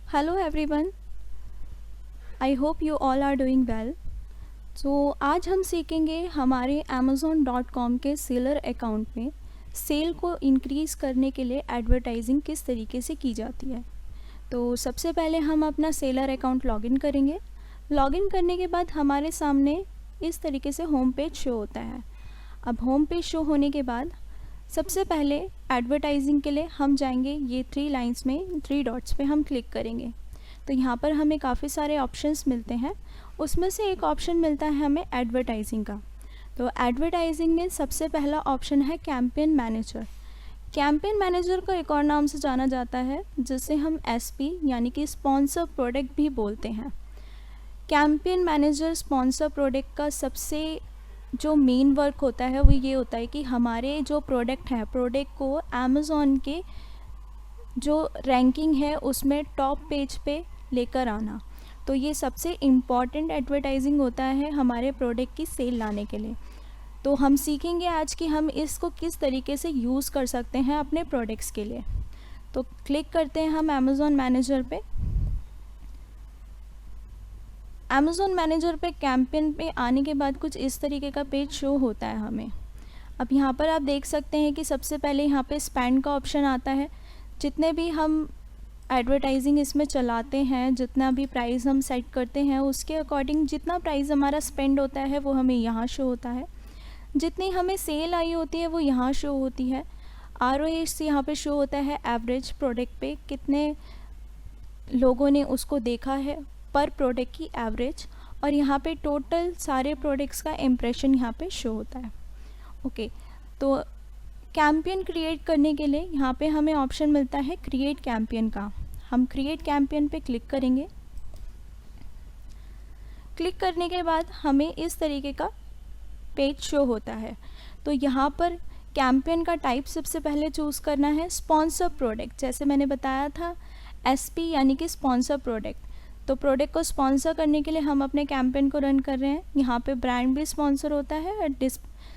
Hello everyone, I hope you all are doing well. तो आज हम सीखेंगे हमारे amazon.com के सेलर अकाउंट में सेल को इंक्रीज़ करने के लिए एडवर्टाइजिंग किस तरीके से की जाती है। तो सबसे पहले हम अपना सेलर अकाउंट लॉगिन करेंगे। लॉगिन करने के बाद हमारे सामने इस तरीके से होम पेज शो होता है। अब होम पेज शो होने के बाद सबसे पहले एडवर्टाइजिंग के लिए हम जाएंगे, ये 3 लाइंस में 3 डॉट्स पे हम क्लिक करेंगे। तो यहाँ पर हमें काफ़ी सारे ऑप्शंस मिलते हैं, उसमें से एक ऑप्शन मिलता है हमें एडवर्टाइजिंग का। तो एडवर्टाइजिंग में सबसे पहला ऑप्शन है कैंपेन मैनेजर। कैंपेन मैनेजर को एक और नाम से जाना जाता है जिसे हम एसपी यानी कि स्पॉन्सर प्रोडक्ट भी बोलते हैं। कैंपेन मैनेजर स्पॉन्सर प्रोडक्ट का सबसे जो मेन वर्क होता है वो ये होता है कि हमारे जो प्रोडक्ट है, प्रोडक्ट को अमेज़ॉन के जो रैंकिंग है उसमें टॉप पेज पे लेकर आना। तो ये सबसे इम्पॉर्टेंट एडवर्टाइजिंग होता है हमारे प्रोडक्ट की सेल लाने के लिए। तो हम सीखेंगे आज कि हम इसको किस तरीके से यूज़ कर सकते हैं अपने प्रोडक्ट्स के लिए। तो क्लिक करते हैं हम अमेज़ॉन मैनेजर पे। अमेज़ॉन मैनेजर पे कैंपेन पे आने के बाद कुछ इस तरीके का पेज शो होता है हमें। अब यहाँ पर आप देख सकते हैं कि सबसे पहले यहाँ पे स्पेंड का ऑप्शन आता है। जितने भी हम एडवर्टाइजिंग इसमें चलाते हैं, जितना भी प्राइस हम सेट करते हैं, उसके अकॉर्डिंग जितना प्राइस हमारा स्पेंड होता है वो हमें यहाँ शो होता है। जितनी हमें सेल आई होती है वो यहाँ शो होती है। ROAS यहाँ पे शो होता है, एवरेज प्रोडक्ट पे कितने लोगों ने उसको देखा है पर प्रोडक्ट की एवरेज, और यहाँ पे टोटल सारे प्रोडक्ट्स का इम्प्रेशन यहाँ पे शो होता है। ओके, तो कैंपेन क्रिएट करने के लिए यहाँ पे हमें ऑप्शन मिलता है क्रिएट कैंपेन का। हम क्रिएट कैंपेन पे क्लिक करेंगे। क्लिक करने के बाद हमें इस तरीके का पेज शो होता है। तो यहाँ पर कैंपेन का टाइप सबसे पहले चूज़ करना है स्पॉन्सर प्रोडक्ट। जैसे मैंने बताया था SP यानी कि स्पॉन्सर प्रोडक्ट। तो प्रोडक्ट को स्पॉन्सर करने के लिए हम अपने कैंपेन को रन कर रहे हैं। यहाँ पे ब्रांड भी स्पॉन्सर होता है और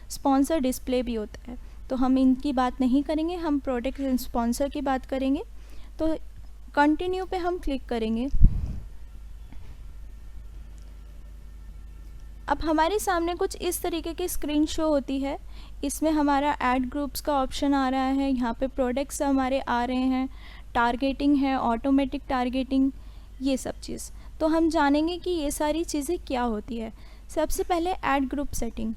स्पॉन्सर डिस्प्ले भी होता है। तो हम इनकी बात नहीं करेंगे, हम प्रोडक्ट स्पॉन्सर की बात करेंगे। तो कंटिन्यू पे हम क्लिक करेंगे। अब हमारे सामने कुछ इस तरीके की स्क्रीन शो होती है। इसमें हमारा ऐड ग्रुप्स का ऑप्शन आ रहा है, यहाँ पे प्रोडक्ट्स हमारे आ रहे हैं, टारगेटिंग है, ऑटोमेटिक टारगेटिंग, ये सब चीज़। तो हम जानेंगे कि ये सारी चीज़ें क्या होती है। सबसे पहले ऐड ग्रुप सेटिंग।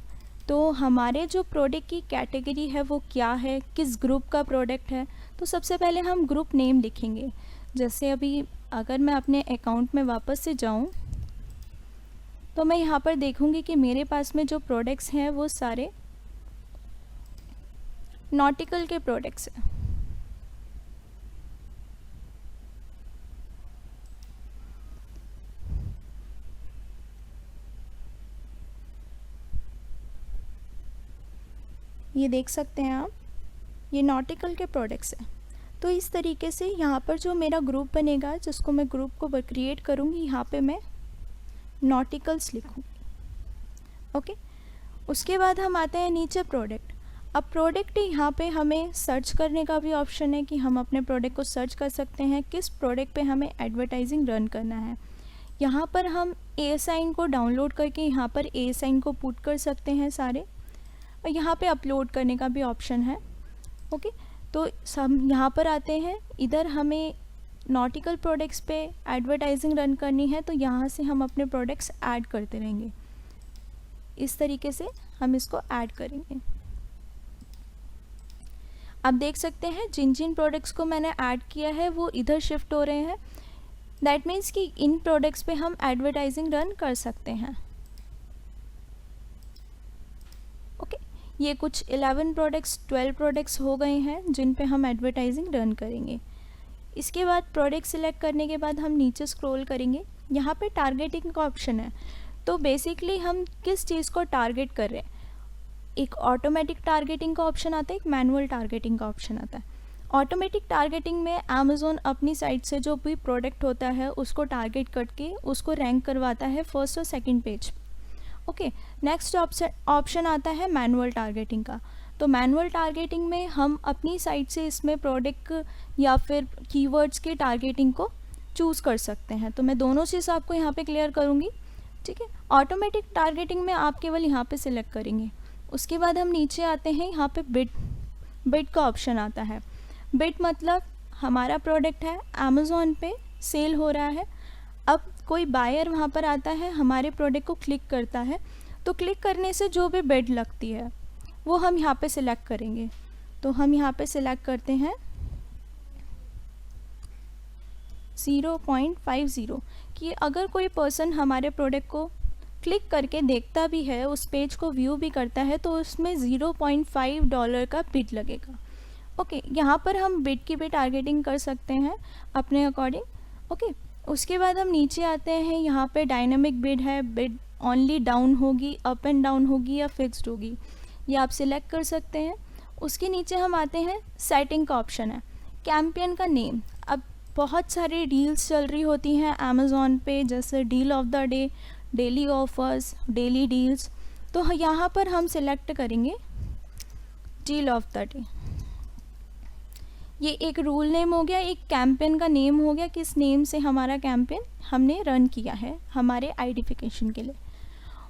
तो हमारे जो प्रोडक्ट की कैटेगरी है वो क्या है, किस ग्रुप का प्रोडक्ट है। तो सबसे पहले हम ग्रुप नेम लिखेंगे। जैसे अभी अगर मैं अपने अकाउंट में वापस से जाऊं तो मैं यहाँ पर देखूंगी कि मेरे पास में जो प्रोडक्ट्स हैं वो सारे नॉटिकल के प्रोडक्ट्स हैं। ये देख सकते हैं आप, ये नॉटिकल के प्रोडक्ट्स हैं। तो इस तरीके से यहाँ पर जो मेरा ग्रुप बनेगा, जिसको मैं ग्रुप को क्रिएट करूँगी, यहाँ पे मैं नॉटिकल्स लिखूँगी। ओके, उसके बाद हम आते हैं नीचे प्रोडक्ट। अब प्रोडक्ट यहाँ पे हमें सर्च करने का भी ऑप्शन है कि हम अपने प्रोडक्ट को सर्च कर सकते हैं किस प्रोडक्ट पे हमें एडवर्टाइजिंग रन करना है। यहाँ पर हम ASIN को डाउनलोड करके यहाँ पर ASIN को पुट कर सकते हैं सारे, और यहाँ पे अपलोड करने का भी ऑप्शन है। ओके, तो हम यहाँ पर आते हैं। इधर हमें नॉटिकल प्रोडक्ट्स पे एडवर्टाइजिंग रन करनी है, तो यहाँ से हम अपने प्रोडक्ट्स ऐड करते रहेंगे। इस तरीके से हम इसको ऐड करेंगे। आप देख सकते हैं जिन जिन प्रोडक्ट्स को मैंने ऐड किया है वो इधर शिफ्ट हो रहे हैं। दैट मीन्स कि इन प्रोडक्ट्स पे हम एडवर्टाइजिंग रन कर सकते हैं। ओके, ये कुछ 11 प्रोडक्ट्स 12 प्रोडक्ट्स हो गए हैं जिन पे हम एडवर्टाइजिंग रन करेंगे। इसके बाद प्रोडक्ट सिलेक्ट करने के बाद हम नीचे स्क्रॉल करेंगे। यहाँ पे टारगेटिंग का ऑप्शन है। तो बेसिकली हम किस चीज़ को टारगेट कर रहे हैं। एक ऑटोमेटिक टारगेटिंग का ऑप्शन आता है, एक मैनुअल टारगेटिंग का ऑप्शन आता है। ऑटोमेटिक टारगेटिंग में अमेज़ॉन अपनी साइट से जो भी प्रोडक्ट होता है उसको टारगेट करके उसको रैंक करवाता है फर्स्ट और second page. Okay, next option आता है मैनुअल टारगेटिंग का। तो मैनुअल टारगेटिंग में हम अपनी साइट से इसमें प्रोडक्ट या फिर कीवर्ड्स के टारगेटिंग को चूज़ कर सकते हैं। तो मैं दोनों चीज़ आपको यहाँ पे क्लियर करूँगी, ठीक है। ऑटोमेटिक टारगेटिंग में आप केवल यहाँ पे सिलेक्ट करेंगे। उसके बाद हम नीचे आते हैं, यहाँ पे बिड का ऑप्शन आता है। बिड मतलब हमारा प्रोडक्ट है, अमेज़ॉन पे सेल हो रहा है। अब कोई बायर वहाँ पर आता है, हमारे प्रोडक्ट को क्लिक करता है, तो क्लिक करने से जो भी बिड लगती है वो हम यहाँ पे सिलेक्ट करेंगे। तो हम यहाँ पे सिलेक्ट करते हैं 0.50 कि अगर कोई पर्सन हमारे प्रोडक्ट को क्लिक करके देखता भी है, उस पेज को व्यू भी करता है, तो उसमें $0.5 का बिड लगेगा। ओके, यहाँ पर हम बिड की भी टारगेटिंग कर सकते हैं अपने अकॉर्डिंग। ओके, उसके बाद हम नीचे आते हैं, यहाँ पे डायनामिक बिड है, बिड ओनली डाउन होगी, अप एंड डाउन होगी या फिक्स्ड होगी, ये आप सिलेक्ट कर सकते हैं। उसके नीचे हम आते हैं, सेटिंग का ऑप्शन है, कैंपेन का नेम। अब बहुत सारी डील्स चल रही होती हैं अमेज़ॉन पे, जैसे deal of the day, daily offers, daily deals. तो यहाँ पर हम सिलेक्ट करेंगे डील ऑफ द डे। ये एक रूल नेम हो गया, एक कैंपेन का नेम हो गया, किस नेम से हमारा कैंपेन हमने रन किया है हमारे आइडेंटिफिकेशन के लिए।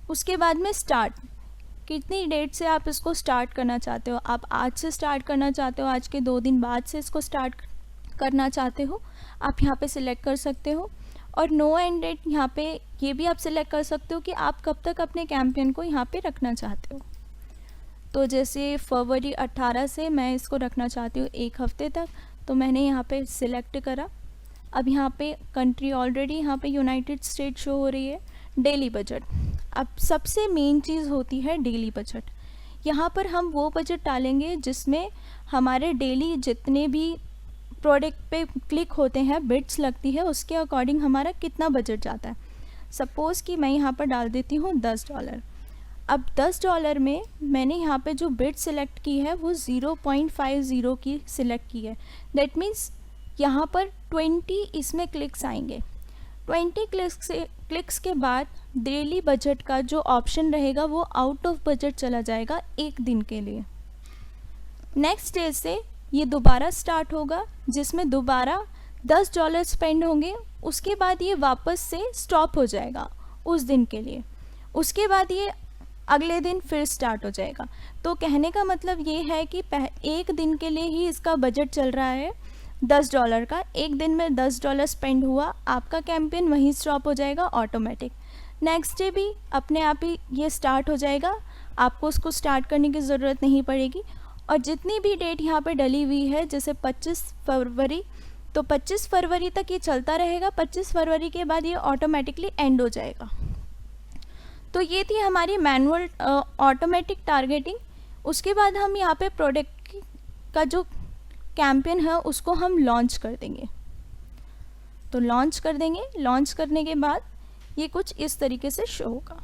उसके बाद में स्टार्ट, कितनी डेट से आप इसको स्टार्ट करना चाहते हो। आप आज से स्टार्ट करना चाहते हो, आज के 2 दिन बाद से इसको स्टार्ट करना चाहते हो, आप यहाँ पे सिलेक्ट कर सकते हो। और नो एंड डेट, यहाँ पे ये भी आप सिलेक्ट कर सकते हो कि आप कब तक अपने कैंपेन को यहाँ पे रखना चाहते हो। तो जैसे फरवरी 18 से मैं इसको रखना चाहती हूँ 1 हफ्ते तक, तो मैंने यहाँ पे सिलेक्ट करा। अब यहाँ पे कंट्री ऑलरेडी यहाँ पे यूनाइटेड स्टेट शो हो रही है। डेली बजट, अब सबसे मेन चीज़ होती है डेली बजट। यहाँ पर हम वो बजट डालेंगे जिसमें हमारे डेली जितने भी प्रोडक्ट पे क्लिक होते हैं, बिड्स लगती है, उसके अकॉर्डिंग हमारा कितना बजट जाता है। सपोज़ कि मैं यहाँ पर डाल देती हूँ $10। अब $10 में मैंने यहाँ पे जो बिड सिलेक्ट की है वो 0.50 की सिलेक्ट की है। दैट मीन्स यहाँ पर 20 इसमें क्लिक्स आएंगे। 20 क्लिक्स के बाद डेली बजट का जो ऑप्शन रहेगा वो आउट ऑफ बजट चला जाएगा 1 दिन के लिए। नेक्स्ट डे से ये दोबारा स्टार्ट होगा, जिसमें दोबारा $10 स्पेंड होंगे। उसके बाद ये वापस से स्टॉप हो जाएगा उस दिन के लिए। उसके बाद ये अगले दिन फिर स्टार्ट हो जाएगा। तो कहने का मतलब ये है कि 1 दिन के लिए ही इसका बजट चल रहा है $10 का। 1 दिन में $10 स्पेंड हुआ, आपका कैंपेन वहीं स्टॉप हो जाएगा ऑटोमेटिक। नेक्स्ट डे भी अपने आप ही ये स्टार्ट हो जाएगा, आपको उसको स्टार्ट करने की ज़रूरत नहीं पड़ेगी। और जितनी भी डेट यहाँ पे डली हुई है, जैसे 25 फरवरी, तो 25 फरवरी तक ये चलता रहेगा। 25 फरवरी के बाद ये ऑटोमेटिकली एंड हो जाएगा। तो ये थी हमारी मैनुअल ऑटोमेटिक टारगेटिंग। उसके बाद हम यहाँ पे प्रोडक्ट का जो कैंपेन है उसको हम लॉन्च कर देंगे। तो लॉन्च कर देंगे, लॉन्च करने के बाद ये कुछ इस तरीके से शो होगा।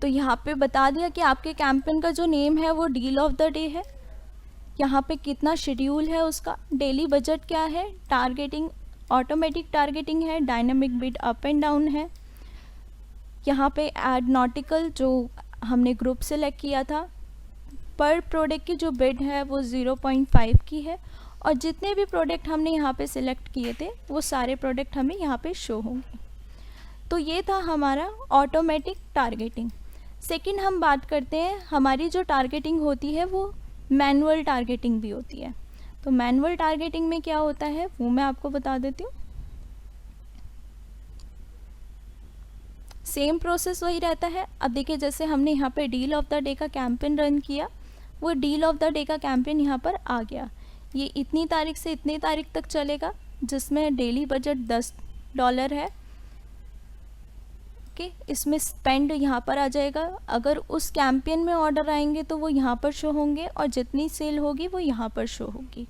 तो यहाँ पे बता दिया कि आपके कैंपेन का जो नेम है वो डील ऑफ द डे है, यहाँ पे कितना शेड्यूल है उसका, डेली बजट क्या है, टारगेटिंग ऑटोमेटिक टारगेटिंग है, dynamic bid up and down है। यहाँ पे एड नॉटिकल जो हमने ग्रुप सेलेक्ट किया था, पर प्रोडक्ट की जो बिड है वो 0.5 की है। और जितने भी प्रोडक्ट हमने यहाँ पे सिलेक्ट किए थे वो सारे प्रोडक्ट हमें यहाँ पे शो होंगे। तो ये था हमारा ऑटोमेटिक टारगेटिंग। सेकंड हम बात करते हैं, हमारी जो टारगेटिंग होती है वो मैनुअल टारगेटिंग भी होती है। तो मैनुअल टारगेटिंग में क्या होता है वो मैं आपको बता देती हूँ। सेम प्रोसेस वही रहता है। अब देखिए, जैसे हमने यहाँ पे डील ऑफ द डे का कैंपेन रन किया, वो डील ऑफ द डे का कैंपेन यहाँ पर आ गया। ये इतनी तारीख से इतनी तारीख तक चलेगा, जिसमें डेली बजट $10 है। ओके, इसमें स्पेंड यहाँ पर आ जाएगा। अगर उस कैंपेन में ऑर्डर आएंगे तो वो यहाँ पर शो होंगे, और जितनी सेल होगी वो यहाँ पर शो होगी।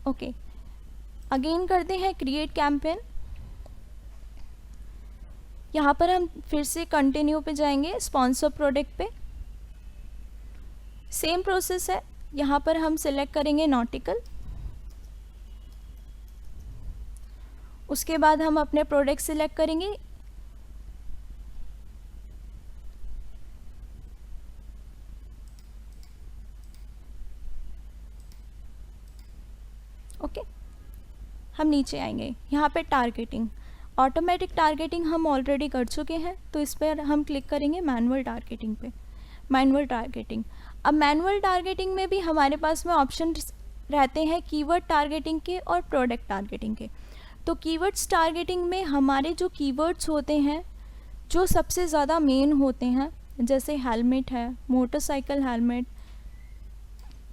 ओके, अगेन करते हैं क्रिएट कैंपेन। यहाँ पर हम फिर से कंटिन्यू पे जाएंगे, स्पॉन्सर प्रोडक्ट पे। सेम प्रोसेस है, यहाँ पर हम सिलेक्ट करेंगे नॉटिकल। उसके बाद हम अपने प्रोडक्ट सिलेक्ट करेंगे। ओके, हम नीचे आएंगे। यहाँ पे टारगेटिंग, ऑटोमेटिक टारगेटिंग हम ऑलरेडी कर चुके हैं, तो इस पर हम क्लिक करेंगे मैनुअल टारगेटिंग पे। मैनुअल टारगेटिंग, अब मैनुअल टारगेटिंग में भी हमारे पास में ऑप्शन रहते हैं कीवर्ड टारगेटिंग के और प्रोडक्ट टारगेटिंग के। तो कीवर्ड्स टारगेटिंग में हमारे जो कीवर्ड्स होते हैं जो सबसे ज़्यादा मेन होते हैं, जैसे हेलमेट है, motorcycle helmet,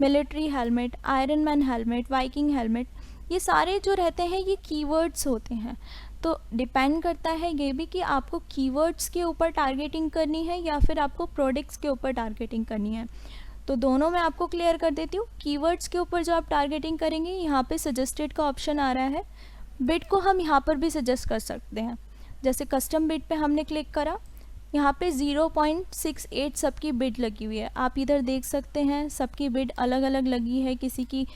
military helmet, iron man helmet, Viking helmet, ये सारे जो रहते हैं ये कीवर्ड्स होते हैं। तो डिपेंड करता है ये भी कि आपको कीवर्ड्स के ऊपर टारगेटिंग करनी है या फिर आपको प्रोडक्ट्स के ऊपर टारगेटिंग करनी है। तो दोनों मैं आपको क्लियर कर देती हूँ। कीवर्ड्स के ऊपर जो आप टारगेटिंग करेंगे, यहाँ पे सजेस्टेड का ऑप्शन आ रहा है। बिड को हम यहाँ पर भी सजेस्ट कर सकते हैं। जैसे कस्टम बिड पे हमने क्लिक करा, यहाँ पे 0.68 सबकी बिड लगी हुई है। आप इधर देख सकते हैं सबकी बिड अलग अलग लगी है, किसी की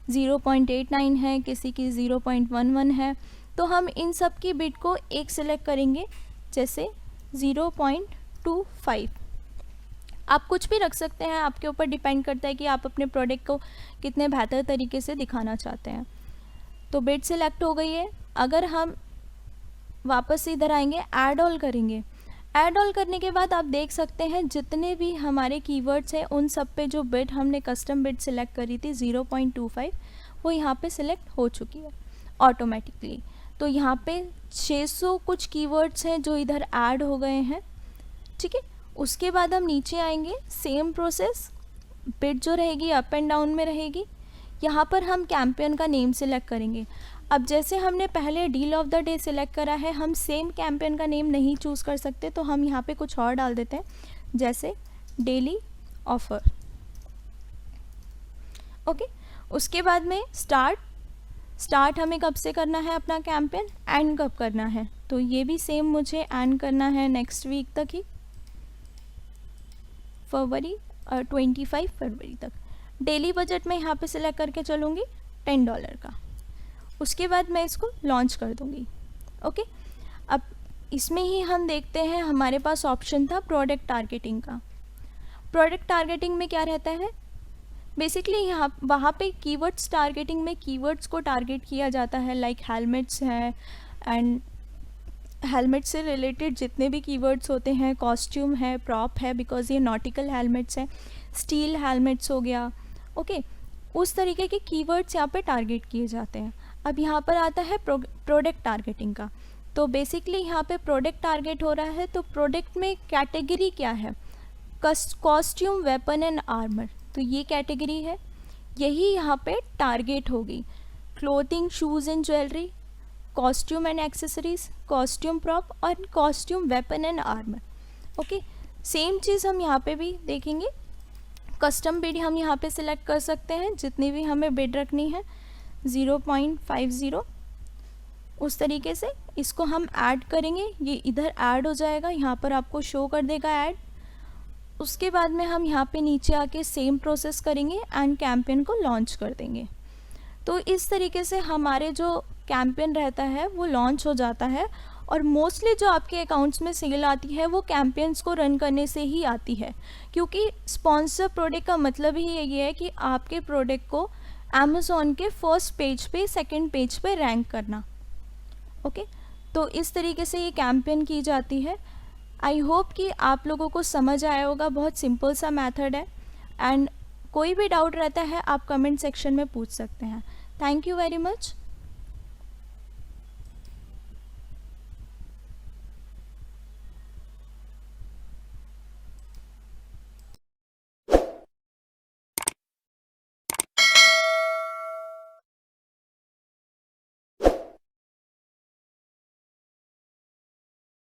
0.89 है, किसी की 0.11 है। तो हम इन सब की बिड को एक सिलेक्ट करेंगे, जैसे 0.25। आप कुछ भी रख सकते हैं, आपके ऊपर डिपेंड करता है कि आप अपने प्रोडक्ट को कितने बेहतर तरीके से दिखाना चाहते हैं। तो बिड सिलेक्ट हो गई है। अगर हम वापस इधर आएंगे, ऐड ऑल करेंगे। ऐड ऑल करने के बाद आप देख सकते हैं जितने भी हमारे कीवर्ड्स हैं उन सब पे जो बिड हमने कस्टम बिड सिलेक्ट करी थी 0.25, वो यहाँ पे सिलेक्ट हो चुकी है ऑटोमेटिकली। तो यहाँ पे 600 कुछ कीवर्ड्स हैं जो इधर ऐड हो गए हैं। ठीक है, उसके बाद हम नीचे आएंगे, सेम प्रोसेस, बिड जो रहेगी अप एंड डाउन में रहेगी। यहाँ पर हम कैंपेन का नेम सिलेक्ट करेंगे। अब जैसे हमने पहले deal of the day select करा है, हम सेम कैंपेन का नेम नहीं चूज़ कर सकते, तो हम यहाँ पे कुछ और डाल देते हैं, जैसे डेली ऑफर। ओके, उसके बाद में स्टार्ट हमें कब से करना है अपना कैंपेन, एंड कब करना है, तो ये भी सेम मुझे एंड करना है नेक्स्ट वीक तक ही, फरवरी 25 फरवरी तक। डेली बजट में यहाँ पे सिलेक्ट करके चलूँगी $10 का। उसके बाद मैं इसको लॉन्च कर दूँगी। ओके, अब इसमें ही हम देखते हैं, हमारे पास ऑप्शन था प्रोडक्ट टारगेटिंग का। प्रोडक्ट टारगेटिंग में क्या रहता है, बेसिकली यहाँ वहाँ पे कीवर्ड्स टारगेटिंग में कीवर्ड्स को टारगेट किया जाता है, लाइक हेलमेट्स हैं, एंड हेलमेट से रिलेटेड जितने भी कीवर्ड्स होते हैं, कॉस्ट्यूम है, प्रॉप है, बिकॉज ये नॉटिकल हेलमेट्स हैं, स्टील हेलमेट्स हो गया। ओके, उस तरीके के कीवर्ड्स यहाँ पे टारगेट किए जाते हैं। अब यहाँ पर आता है प्रोडक्ट टारगेटिंग का। तो बेसिकली यहाँ पे प्रोडक्ट टारगेट हो रहा है, तो प्रोडक्ट में कैटेगरी क्या है, कॉस्ट्यूम, वेपन एंड आर्मर, तो ये कैटेगरी है, यही यहाँ पे टारगेट होगी। Clothing, shoes and jewellery, costume and accessories, costume prop और costume, weapon and armour. Okay, same चीज़ हम यहाँ पे भी देखेंगे। कस्टम बिड हम यहाँ पे सिलेक्ट कर सकते हैं, जितनी भी हमें बिड रखनी है 0.50, उस तरीके से इसको हम ऐड करेंगे। ये इधर ऐड हो जाएगा, यहाँ पर आपको शो कर देगा ऐड। उसके बाद में हम यहाँ पे नीचे आके सेम प्रोसेस करेंगे एंड कैंपेन को लॉन्च कर देंगे। तो इस तरीके से हमारे जो कैंपेन रहता है वो लॉन्च हो जाता है। और मोस्टली जो आपके अकाउंट्स में सेल आती है वो कैंपेन्स को रन करने से ही आती है, क्योंकि स्पॉन्सर प्रोडक्ट का मतलब ही ये है कि आपके प्रोडक्ट को अमेज़ॉन के फर्स्ट पेज पे, सेकंड पेज पे रैंक करना। ओके, तो इस तरीके से ये कैंपेन की जाती है। आई होप कि आप लोगों को समझ आया होगा, बहुत सिंपल सा मेथड है। एंड कोई भी डाउट रहता है आप कमेंट सेक्शन में पूछ सकते हैं। Thank you very much.